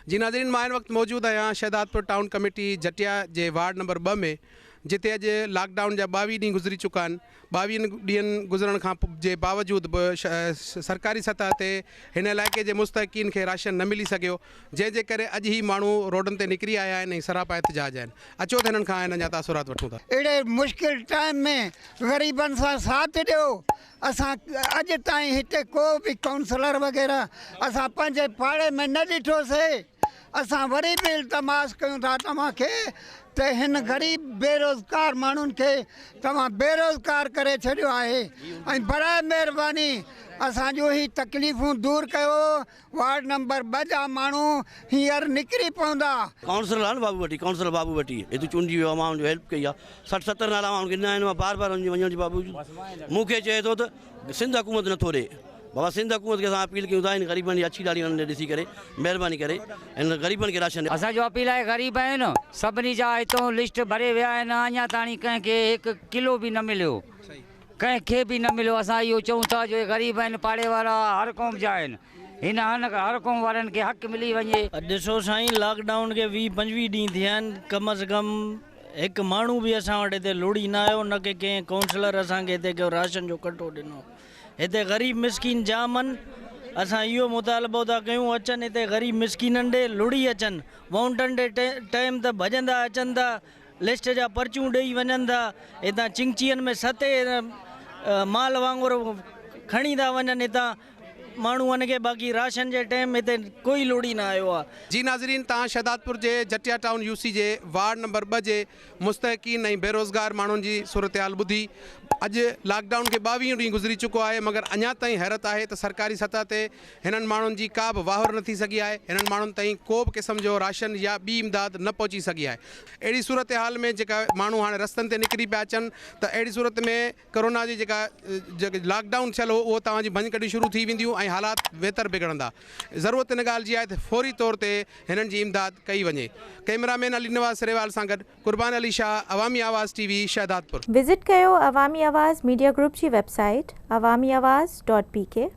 जी नाज़रीन, मां इन वक्त मौजूद आहियां शहदादपुर टाउन कमेटी जटिया जे वार्ड नंबर 2 में, जिते अॼु लॉकडाउन जा 22 ॾींहं गुज़री चुका आहिनि। 22 ॾींहंनि गुज़रण खां जे बावजूदि बि सरकारी सतह ते हिन इलाइक़े जे मुस्तहिक़ीन खे राशन न मिली सघियो, जंहिंजे करे अॼु ई माण्हू रोडनि ते निकिरी आया आहिनि ऐं सरापा एहतिजाज आहिनि। अचो त हिननि खां हिननि जा तासुरात वठूं था। अहिड़े मुश्किल टाइम में ग़रीबनि सां साथ ॾियो। असां अॼु ताईं हिते को बि काउंसलर वग़ैरह असां पंहिंजे पाड़े में न ॾिठोसीं। असां वरी बि इल्तमास कयूं था तव्हांखे त हिन ग़रीब बेरोज़गार माण्हुनि खे तव्हां बेरोज़गार करे छॾियो आहे ऐं बराए महिरबानी असांजो ही तकलीफ़ूं दूर कयो। वार्ड नंबर 2 जा माण्हू हींअर निकिरी पवंदा। काउंसलर आहे न बाबू वटी, काउंसलर बाबू वटी हिते चूंडी वियो आहे, मां हुनजो हेल्प कई आहे। 60-70 नाला माण्हू गिना आहिनि, मां बार वञण जी बाबू मूंखे चए थो त सिंध हुकूमत नथो ॾे। बाबा सिंध हुकूमत खे असां अपील कयूं था हिन ग़रीबनि जी अछी ॾाढी हुननि ॾिसी करे महिरबानी करे हिन ग़रीबनि खे राशन। असांजो अपील आहे, ग़रीब आहिनि सभिनी जा हितां लिस्ट भरे विया आहिनि, अञा ताणी कंहिंखे 1 किलो बि न मिलियो, कंहिंखे बि न मिलियो। असां इहो चऊं था जो ग़रीब आहिनि, पाड़े वारा हर क़ौम जा आहिनि, हिन हर क़ौम वारनि खे हक़ मिली वञे। ॾिसो साईं, लॉकडाउन खे 20-25 ॾींहं थिया आहिनि, कम से कम हिकु माण्हू बि असां वटि हिते लुड़ी न आयो, न की कंहिं काउंसलर असांखे हिते को राशन जो कटो ॾिनो। हिते ग़रीब मिसकिन जाम आहिनि। असां इहो मुतालबो था कयूं, अचनि हिते ग़रीब मिसकिननि ॾे लुड़ी अचनि, वाउंटन ॾे टाइम त भॼंदा अचनि था, लिस्ट जा पर्चियूं ॾेई वञनि था, हितां चिंचियुनि में सते माल वांगुरु खणी था वञनि हितां माण्हुनि खे। बाक़ी राशन जे टाइम हिते कोई लुड़ी न आयो आहे। जी नाज़रीन, तव्हां शहदादपुर जे जटिया टाउन यूसी जे वार्ड नंबर 2 जे मुस्तहिक़ीन ऐं बेरोज़गार माण्हुनि जी सूरत हाल ॿुधी। अॼु लॉकडाउन खे 22 ॾींहं गुज़री चुको आहे, मगर अञा ताईं हैरत आहे त सरकारी सतह ते हिननि माण्हुनि जी का बि वाहुर न थी सघी आहे। हिननि माण्हुनि ताईं को बि क़िस्म जो राशन या ॿी इमदाद न पहुची सघी आहे। अहिड़ी सूरत हाल में जेका माण्हू हाणे रस्तनि ते निकिरी पिया अचनि, त अहिड़ी सूरत में कोरोना जी जेका लॉकडाउन थियल हो उहो तव्हांजी भंज कढी शुरू थी वेंदियूं ऐं हालात बहितर बिगड़ंदा। ज़रूरत इन ॻाल्हि जी आहे त फौरी तौर ते हिननि जी इमदाद कई वञे। कैमरामैन अली नवाज़ सरेवाल सां गॾु कुर्बान अली शाह, अवामी आवाज़ TV, शहदादपुर। विज़िट कयो अवामी आवाज़ मीडिया ग्रुप जी वेबसाइट awamiawaz.pk।